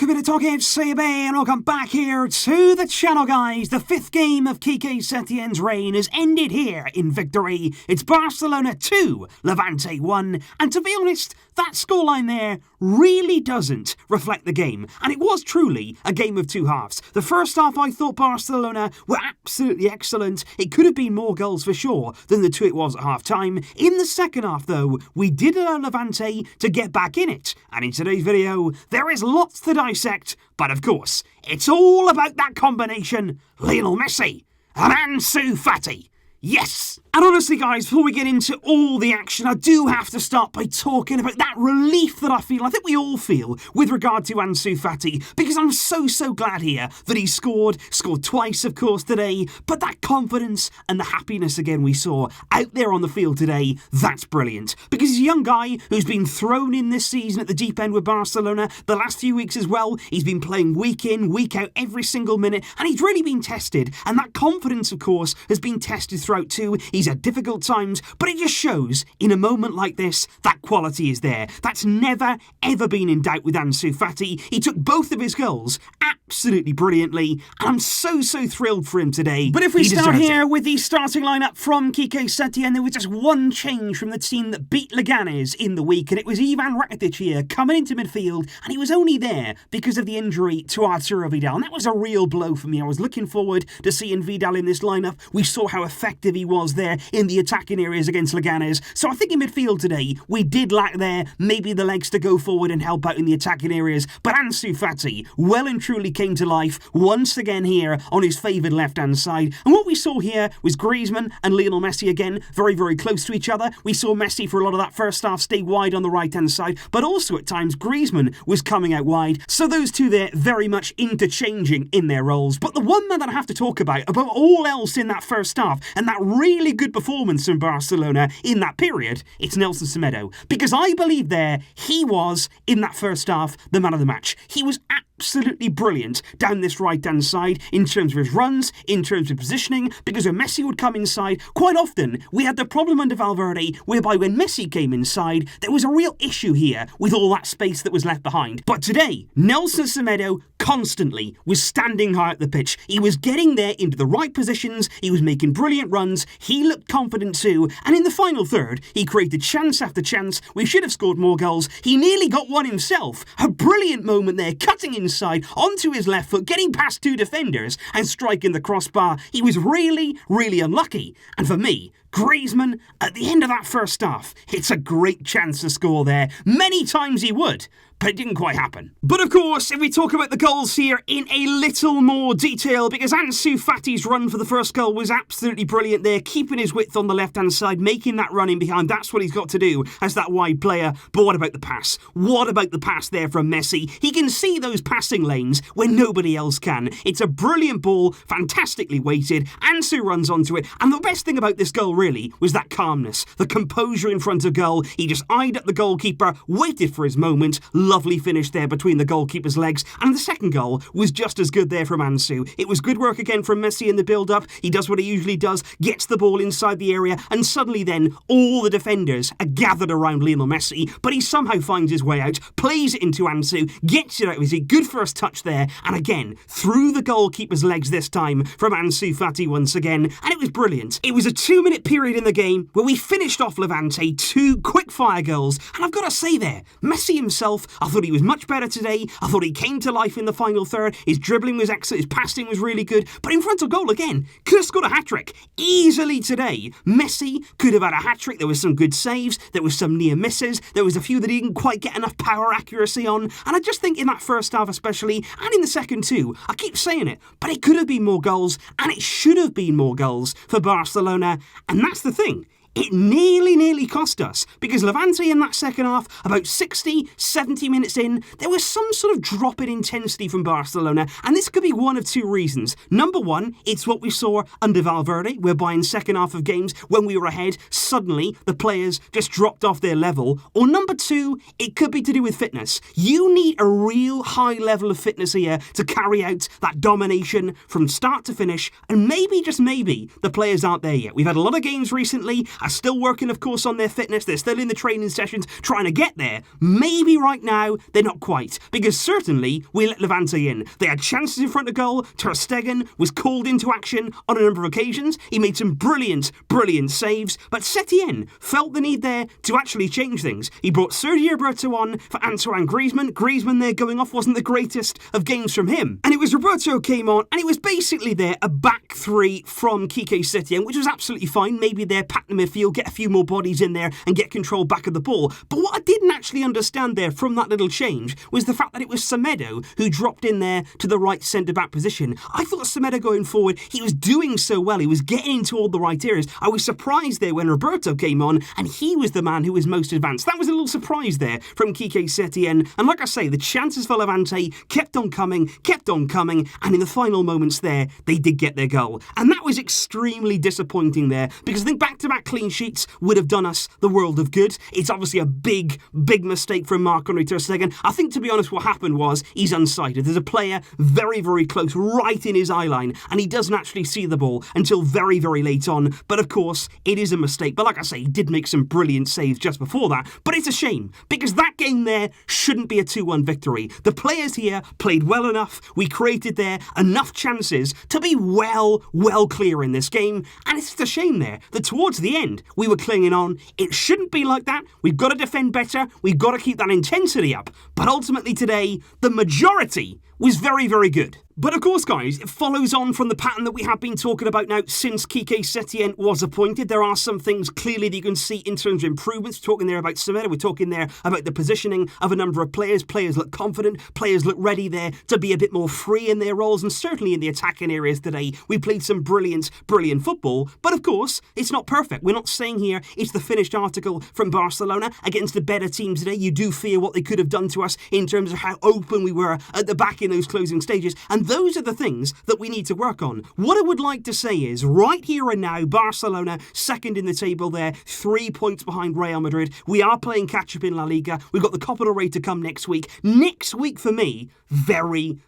bit of TalkFCB and welcome back here to the channel, guys. The fifth game of Quique Setien's reign has ended here in victory. It's Barcelona 2, Levante 1, and to be honest, that scoreline there really doesn't reflect the game, and it was truly a game of two halves. The first half, I thought Barcelona were absolutely excellent. It could have been more goals for sure than the two it was at half-time. In the second half, though, we did allow Levante to get back in it, and in today's video, there is lots to dissect, but of course, it's all about that combination, Lionel Messi and Ansu Fati. Yes! And honestly, guys, before we get into all the action, I do have to start by talking about that relief that I think we all feel, with regard to Ansu Fati, because I'm so glad here that he scored twice, of course, today, but that confidence and the happiness again we saw out there on the field today, that's brilliant. Because he's a young guy who's been thrown in this season at the deep end with Barcelona, the last few weeks as well, he's been playing week in, week out, every single minute, and he's really been tested, and that confidence, of course, has been tested throughout too. He's had difficult times, but it just shows in a moment like this that quality is there. That's never ever been in doubt with Ansu Fati. He took both of his goals absolutely brilliantly, and I'm so thrilled for him today. But if we start here with the starting lineup from Quique Setien, there was just one change from the team that beat Leganes in the week, and it was Ivan Rakitic here coming into midfield, and he was only there because of the injury to Arturo Vidal, and that was a real blow for me. I was looking forward to seeing Vidal in this lineup. We saw how effective he was there in the attacking areas against Leganes. So I think in midfield today, we did lack there maybe the legs to go forward and help out in the attacking areas. But Ansu Fati well and truly came to life once again here on his favoured left-hand side. And what we saw here was Griezmann and Lionel Messi again very close to each other. We saw Messi for a lot of that first half stay wide on the right-hand side, but also at times Griezmann was coming out wide. So those two there very much interchanging in their roles. But the one man that I have to talk about above all else in that first half, and that really good performance from Barcelona in that period, it's Nelson Semedo. Because I believe there, he was, in that first half, the man of the match. He was absolutely brilliant down this right-hand side in terms of his runs, in terms of positioning, because when Messi would come inside, quite often we had the problem under Valverde whereby when Messi came inside, there was a real issue here with all that space that was left behind. But today, Nelson Semedo constantly was standing high at the pitch. He was getting there into the right positions, he was making brilliant runs, he looked confident too, and in the final third, he created chance after chance. We should have scored more goals. He nearly got one himself. A brilliant moment there, cutting inside onto his left foot, getting past two defenders and striking the crossbar. He was really unlucky. And for me, Griezmann, at the end of that first half, it's a great chance to score there. Many times he would, but it didn't quite happen. But of course, if we talk about the goals here in a little more detail, because Ansu Fati's run for the first goal was absolutely brilliant there, keeping his width on the left-hand side, making that run in behind. That's what he's got to do as that wide player. But what about the pass? What about the pass there from Messi? He can see those passing lanes when nobody else can. It's a brilliant ball, fantastically weighted. Ansu runs onto it, and the best thing about this goal really was that calmness, the composure in front of goal. He just eyed up the goalkeeper, waited for his moment. Lovely finish there between the goalkeeper's legs, and the second goal was just as good there from Ansu. It was good work again from Messi in the build-up. He does what he usually does, gets the ball inside the area, and suddenly then all the defenders are gathered around Lionel Messi, but he somehow finds his way out, plays it into Ansu, gets it out with a good first touch there, and again, through the goalkeeper's legs this time from Ansu Fati once again, and it was brilliant. It was a 2-minute period in the game where we finished off Levante, 2 quick-fire goals, and I've got to say there, Messi himself, I thought he was much better today. I thought he came to life in the final third. His dribbling was excellent. His passing was really good. But in front of goal again, could have scored a hat-trick easily today. Messi could have had a hat-trick. There was some good saves. There was some near misses. There was a few that he didn't quite get enough power accuracy on. And I just think in that first half especially, and in the second too, I keep saying it, but it could have been more goals, and it should have been more goals for Barcelona. And that's the thing. It nearly cost us, because Levante in that second half, about 60, 70 minutes in, there was some sort of drop in intensity from Barcelona, and this could be one of two reasons. Number one, it's what we saw under Valverde, whereby in second half of games, when we were ahead, suddenly the players just dropped off their level. Or number two, it could be to do with fitness. You need a real high level of fitness here to carry out that domination from start to finish, and maybe, just maybe, the players aren't there yet. We've had a lot of games recently, are still working, of course, on their fitness. They're still in the training sessions trying to get there. Maybe right now they're not quite, because certainly we let Levante in. They had chances in front of goal. Ter Stegen was called into action on a number of occasions. He made some brilliant saves, but Setien felt the need there to actually change things. He brought Sergio Roberto on for Antoine Griezmann. Griezmann there going off wasn't the greatest of games from him. And it was Roberto came on, and it was basically there a back three from Quique Setien, which was absolutely fine. Maybe they're pack the midfield, get a few more bodies in there and get control back of the ball. But what I didn't actually understand there from that little change was the fact that it was Semedo who dropped in there to the right centre-back position. I thought Semedo going forward, he was doing so well. He was getting into all the right areas. I was surprised there when Roberto came on and he was the man who was most advanced. That was a little surprise there from Quique Setien. And like I say, the chances for Levante kept on coming, and in the final moments there, they did get their goal. And that was extremely disappointing there, because I think back-to-back clean sheets would have done us the world of good. It's obviously a big mistake from Marc-Andre Ter Stegen. I think, to be honest, what happened was he's unsighted. There's a player very close, right in his eye line, and he doesn't actually see the ball until very late on. But of course, it is a mistake. But like I say, he did make some brilliant saves just before that. But it's a shame, because that game there shouldn't be a 2-1 victory. The players here played well enough. We created there enough chances to be well clear in this game. And it's just a shame there that towards the end, we were clinging on. It shouldn't be like that. We've got to defend better. We've got to keep that intensity up. But ultimately today, the majority was very good. But of course, guys, it follows on from the pattern that we have been talking about now since Quique Setien was appointed. There are some things clearly that you can see in terms of improvements. We're talking there about Semedo. We're talking there about the positioning of a number of players. Players look confident. Players look ready there to be a bit more free in their roles. And certainly in the attacking areas today, we played some brilliant football. But of course, it's not perfect. We're not saying here it's the finished article from Barcelona. Against the better teams today, you do fear what they could have done to us in terms of how open we were at the back in those closing stages. And those are the things that we need to work on. What I would like to say is, right here and now, Barcelona second in the table there, 3 points behind Real Madrid. We are playing catch-up in La Liga. We've got the Copa del Rey to come next week. Next week, for me, very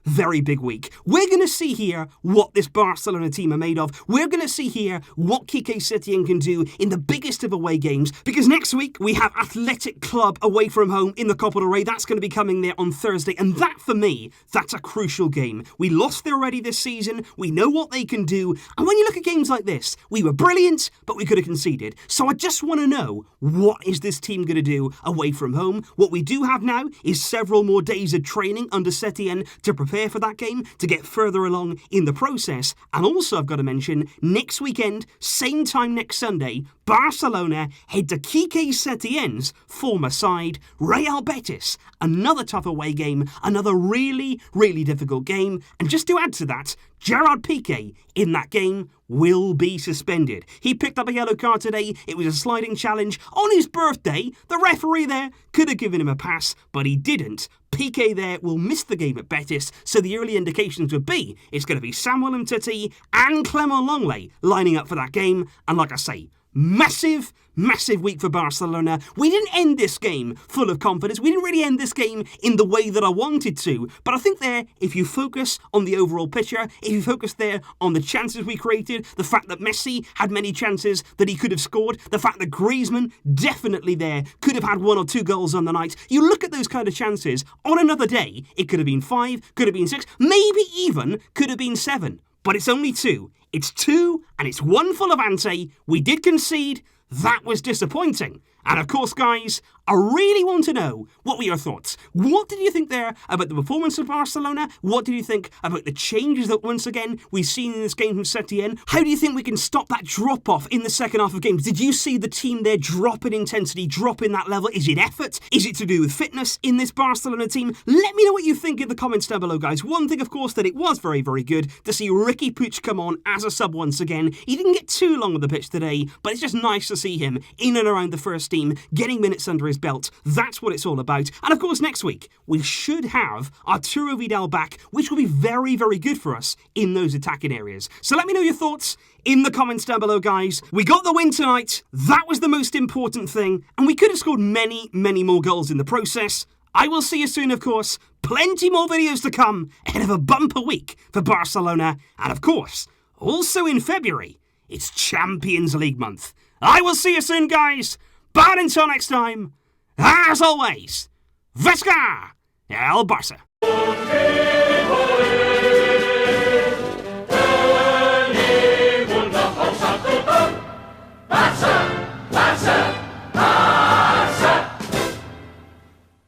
big week. We're going to see here what this Barcelona team are made of. We're going to see here what Quique Setien can do in the biggest of away games, because next week we have Athletic Club away from home in the Copa del Rey. That's going to be coming there on Thursday, and that, for me, that's a crucial game. We lost there already this season. We know what they can do, and when you look at games like this, we were brilliant, but we could have conceded. So I just want to know, what is this team going to do away from home? What we do have now is several more days of training under Setien to prepare for that game, to get further along in the process. And also, I've got to mention, next weekend, same time next Sunday, Barcelona head to Quique Setien's former side, Real Betis. Another tough away game, another really difficult game. And just to add to that, Gerard Piqué in that game will be suspended. He picked up a yellow card today. It was a sliding challenge on his birthday. The referee there could have given him a pass, but he didn't. Piqué there will miss the game at Betis, so the early indications would be it's going to be Samuel Umtiti and Clement Lenglet lining up for that game. And like I say, massive week for Barcelona. We didn't end this game full of confidence. We didn't really end this game in the way that I wanted to. But I think there, if you focus on the overall picture, if you focus there on the chances we created, the fact that Messi had many chances that he could have scored, the fact that Griezmann definitely there could have had 1 or 2 goals on the night. You look at those kind of chances, on another day, it could have been 5, could have been 6, maybe even could have been 7. But it's only 2. It's 2, and it's 1 for Levante. We did concede. That was disappointing. And of course, guys, I really want to know, what were your thoughts? What did you think there about the performance of Barcelona? What did you think about the changes that, once again, we've seen in this game from Setien? How do you think we can stop that drop-off in the second half of games? Did you see the team there drop in intensity, drop in that level? Is it effort? Is it to do with fitness in this Barcelona team? Let me know what you think in the comments down below, guys. One thing, of course, that it was very good to see Riqui Puig come on as a sub once again. He didn't get too long on the pitch today, but it's just nice to see him in and around the first team, getting minutes under his belt. That's what it's all about. And of course, next week, we should have Arturo Vidal back, which will be very good for us in those attacking areas. So let me know your thoughts in the comments down below, guys. We got the win tonight. That was the most important thing. And we could have scored many more goals in the process. I will see you soon, of course. Plenty more videos to come ahead of a bumper week for Barcelona. And of course, also in February, it's Champions League month. I will see you soon, guys. But until next time, as always, Vesca El Barça.